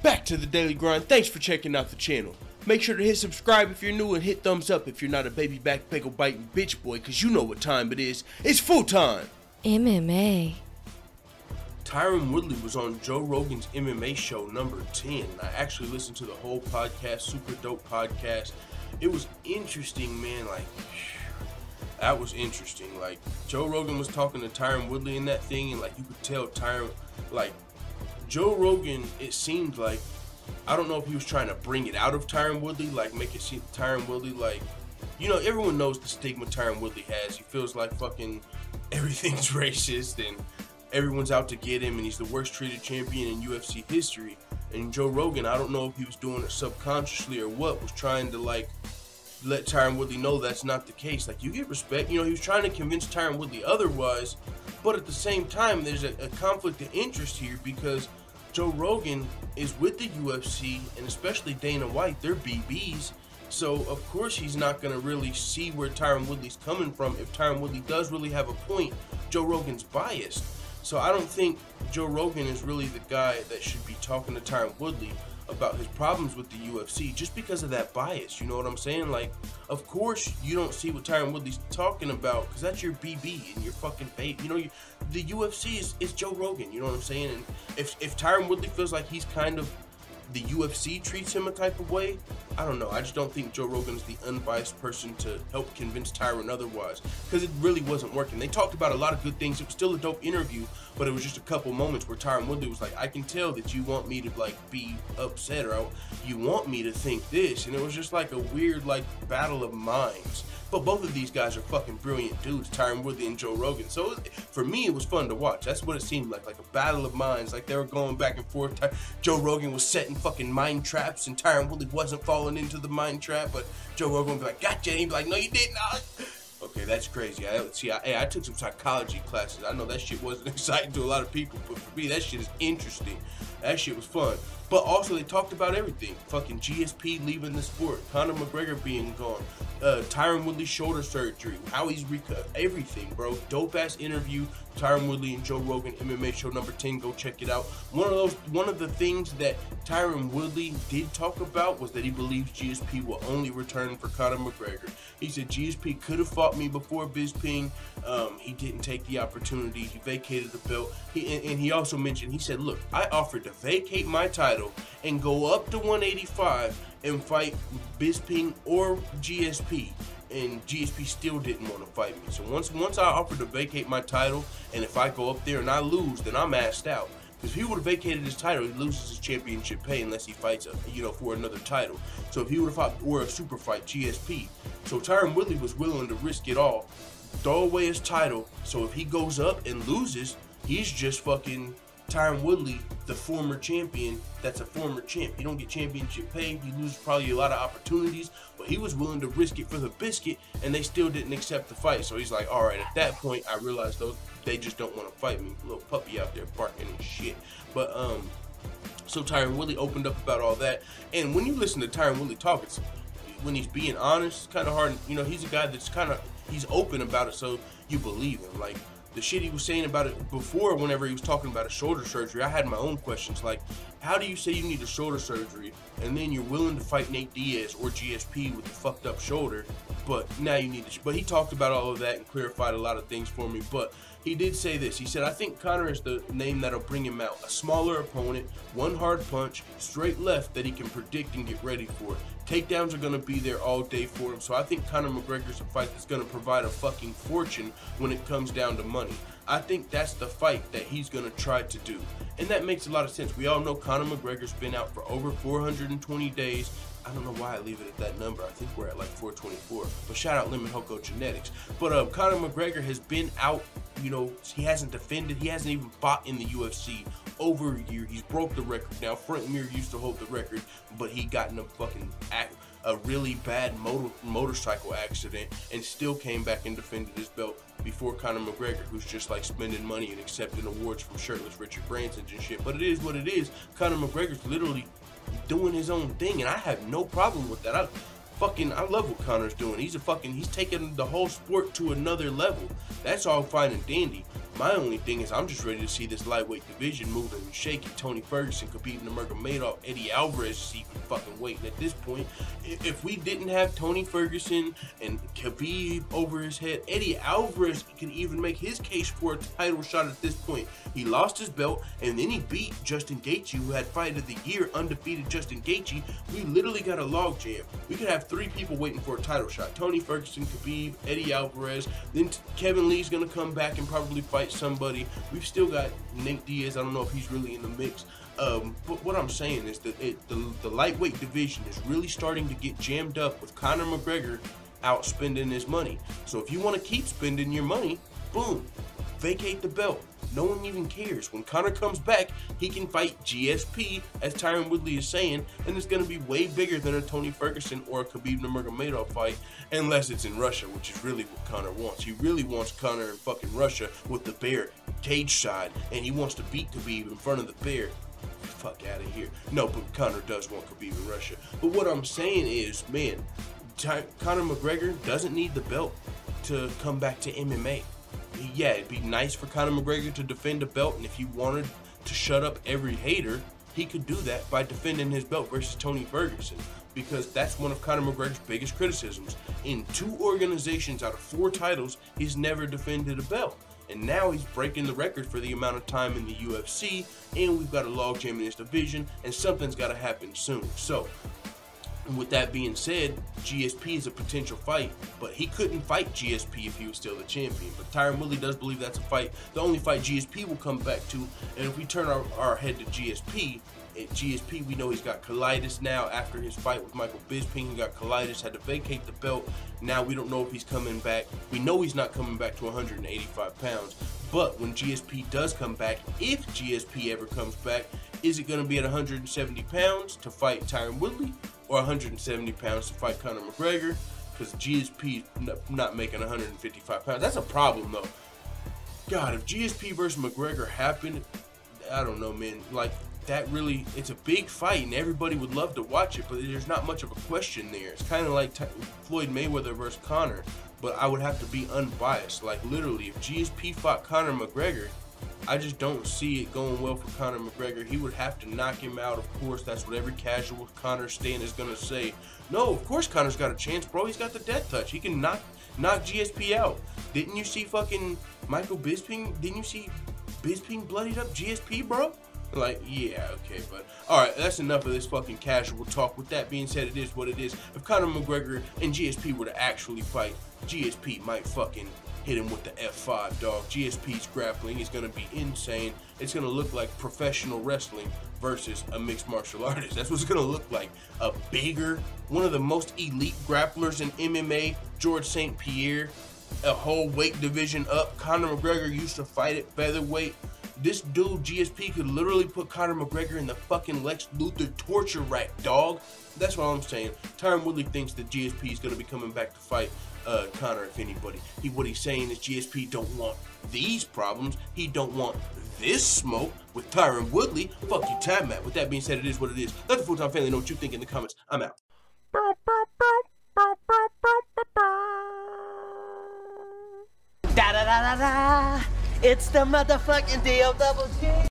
back to the Daily Grind. Thanks for checking out the channel. Make sure to hit subscribe if you're new and hit thumbs up if you're not a baby back pickle biting bitch boy, cause you know what time it is. It's full time. MMA. Tyron Woodley was on Joe Rogan's MMA show number 10. I actually listened to the whole podcast, super dope podcast. It was interesting, man. That was interesting. Joe Rogan was talking to Tyron Woodley in that thing, and you could tell Tyron, Joe Rogan, it seemed like, I don't know if he was trying to bring it out of Tyron Woodley, make it seem Tyron Woodley, everyone knows the stigma Tyron Woodley has. He feels like fucking everything's racist and everyone's out to get him and he's the worst treated champion in UFC history. And Joe Rogan, I don't know if he was doing it subconsciously or what, was trying to let Tyron Woodley know that's not the case. You get respect. He was trying to convince Tyron Woodley otherwise, but at the same time, there's a conflict of interest here because Joe Rogan is with the UFC, and especially Dana White, they're BBs. So, of course, he's not going to really see where Tyron Woodley's coming from. If Tyron Woodley does really have a point, Joe Rogan's biased. So I don't think Joe Rogan is really the guy that should be talking to Tyron Woodley about his problems with the UFC just because of that bias. You know what I'm saying? Of course you don't see what Tyron Woodley's talking about because that's your BB and your fucking bait. The UFC is Joe Rogan. You know what I'm saying? And if Tyron Woodley feels like he's kind of, the UFC treats him a type of way, I don't know. I just don't think Joe Rogan is the unbiased person to help convince Tyron otherwise, because it really wasn't working. They talked about a lot of good things. It was still a dope interview, but it was just a couple moments where Tyron Woodley was like, I can tell that you want me to be upset, or you want me to think this, and it was just a weird battle of minds. But both of these guys are fucking brilliant dudes, Tyron Woodley and Joe Rogan. So for me, it was fun to watch. That's what it seemed like a battle of minds. They were going back and forth. Joe Rogan was setting fucking mind traps, and Tyron Woodley wasn't falling into the mind trap. But Joe Rogan would be like, gotcha. And he'd be like, no, you didn't. Okay, that's crazy. I took some psychology classes. I know that shit wasn't exciting to a lot of people, but for me, that shit is interesting. That shit was fun. But also, they talked about everything. Fucking GSP leaving the sport, Conor McGregor being gone, Tyron Woodley's shoulder surgery, how he's everything, bro. Dope ass interview. Tyron Woodley and Joe Rogan MMA show number 10. Go check it out. One of the things that Tyron Woodley did talk about was that he believes GSP will only return for Conor McGregor. He said GSP could have fought me before Bisping. He didn't take the opportunity. He vacated the belt. And he also mentioned, he said, look, I offered to vacate my title and go up to 185 and fight Bisping or GSP. And GSP still didn't want to fight me. So once I offered to vacate my title, and if I go up there and I lose, then I'm assed out. Because if he would have vacated his title, he loses his championship pay unless he fights for another title. So if he would have fought, or a super fight, GSP. So Tyron Woodley was willing to risk it all, throw away his title. So if he goes up and loses, he's just fucking Tyron Woodley, the former champion. That's a former champ. He don't get championship pay. He loses probably a lot of opportunities, but he was willing to risk it for the biscuit, and they still didn't accept the fight. So he's like, all right, at that point, I realized they just don't want to fight me. Little puppy out there barking and shit. But so Tyron Woodley opened up about all that, and when you listen to Tyron Woodley talk, it's when he's being honest, it's kind of hard. He's a guy that's he's open about it, so you believe him. The shit he was saying about it before, whenever he was talking about a shoulder surgery, I had my own questions. How do you say you need a shoulder surgery and then you're willing to fight Nate Diaz or GSP with a fucked up shoulder, but now you need to... But he talked about all of that and clarified a lot of things for me. But he did say this. He said, I think Conor is the name that'll bring him out. A smaller opponent, one hard punch, straight left that he can predict and get ready for. Takedowns are going to be there all day for him. So I think Conor McGregor's a fight that's going to provide a fucking fortune when it comes down to money. I think that's the fight that he's going to try to do. And that makes a lot of sense. We all know Conor McGregor's been out for over 420 days. I don't know why I leave it at that number. I think we're at 424. But shout out Lemon Hoko Genetics. But Conor McGregor has been out, he hasn't defended. He hasn't even fought in the UFC over a year. He's broke the record now. Frank Mir used to hold the record, but he got in a really bad motorcycle accident and still came back and defended his belt before Conor McGregor, who's just spending money and accepting awards from shirtless Richard Bransons and shit. But it is what it is. Conor McGregor's literally doing his own thing, and I have no problem with that. fucking, I love what Conor's doing. He's taking the whole sport to another level. That's all fine and dandy. My only thing is I'm just ready to see this lightweight division moving and shaking. Tony Ferguson, Khabib Nurmagomedov, Eddie Alvarez is even fucking waiting at this point. If we didn't have Tony Ferguson and Khabib over his head, Eddie Alvarez can even make his case for a title shot at this point. He lost his belt and then he beat Justin Gaethje, who had fight of the year, undefeated Justin Gaethje. We literally got a logjam. We could have 3 people waiting for a title shot. Tony Ferguson, Khabib, Eddie Alvarez. Then Kevin Lee's gonna come back and probably fight somebody. We've still got Nate Diaz. I don't know if he's really in the mix. But what I'm saying is that the lightweight division is really starting to get jammed up with Conor McGregor out spending his money. So if you want to keep spending your money, boom, vacate the belt. No one even cares. When Conor comes back, he can fight GSP, as Tyron Woodley is saying, and it's going to be way bigger than a Tony Ferguson or a Khabib Nurmagomedov fight, unless it's in Russia, which is really what Conor wants. He really wants Conor in fucking Russia with the bear cage side, and he wants to beat Khabib in front of the bear. Fuck out of here. No, but Conor does want Khabib in Russia. But what I'm saying is, man, Conor McGregor doesn't need the belt to come back to MMA. Yeah, it'd be nice for Conor McGregor to defend a belt, and if he wanted to shut up every hater, he could do that by defending his belt versus Tony Ferguson, because that's one of Conor McGregor's biggest criticisms. In 2 organizations out of 4 titles, he's never defended a belt. And now he's breaking the record for the amount of time in the UFC, and we've got a logjam in this division, and something's got to happen soon. So, with that being said, GSP is a potential fight, but he couldn't fight GSP if he was still the champion. But Tyron Woodley does believe that's a fight, the only fight GSP will come back to. And if we turn our head to GSP, at GSP, we know he's got colitis now after his fight with Michael Bisping. He got colitis, had to vacate the belt. Now we don't know if he's coming back. We know he's not coming back to 185 pounds. But when GSP does come back, if GSP ever comes back, is it going to be at 170 pounds to fight Tyron Woodley, or 170 pounds to fight Conor McGregor? Because GSP not making 155 pounds. That's a problem, though. God, if GSP versus McGregor happened, I don't know, man. Like, that really, it's a big fight, and everybody would love to watch it, but there's not much of a question there. It's kind of like Floyd Mayweather versus Conor, but I would have to be unbiased. Like, literally, if GSP fought Conor McGregor, I just don't see it going well for Conor McGregor. He would have to knock him out, of course. That's what every casual Conor stan is going to say. No, of course Conor's got a chance, bro. He's got the death touch. He can knock GSP out. Didn't you see fucking Michael Bisping? Didn't you see Bisping bloodied up GSP, bro? Like, yeah, okay, but alright, that's enough of this fucking casual talk. With that being said, it is what it is. If Conor McGregor and GSP were to actually fight, GSP might fucking hit him with the F5, dog. GSP's grappling is going to be insane. It's going to look like professional wrestling versus a mixed martial artist. That's what it's going to look like. A bigger, one of the most elite grapplers in MMA, George St. Pierre, a whole weight division up. Conor McGregor used to fight at featherweight. This dude, GSP, could literally put Conor McGregor in the fucking Lex Luthor torture rack, dog. That's what I'm saying. Tyron Woodley thinks that GSP is going to be coming back to fight Conor, if anybody. What he's saying is GSP don't want these problems. He don't want this smoke with Tyron Woodley. Fuck you, time, Matt. With that being said, it is what it is. Let the full-time family know what you think in the comments. I'm out. Da da da da da. It's the motherfucking DOG.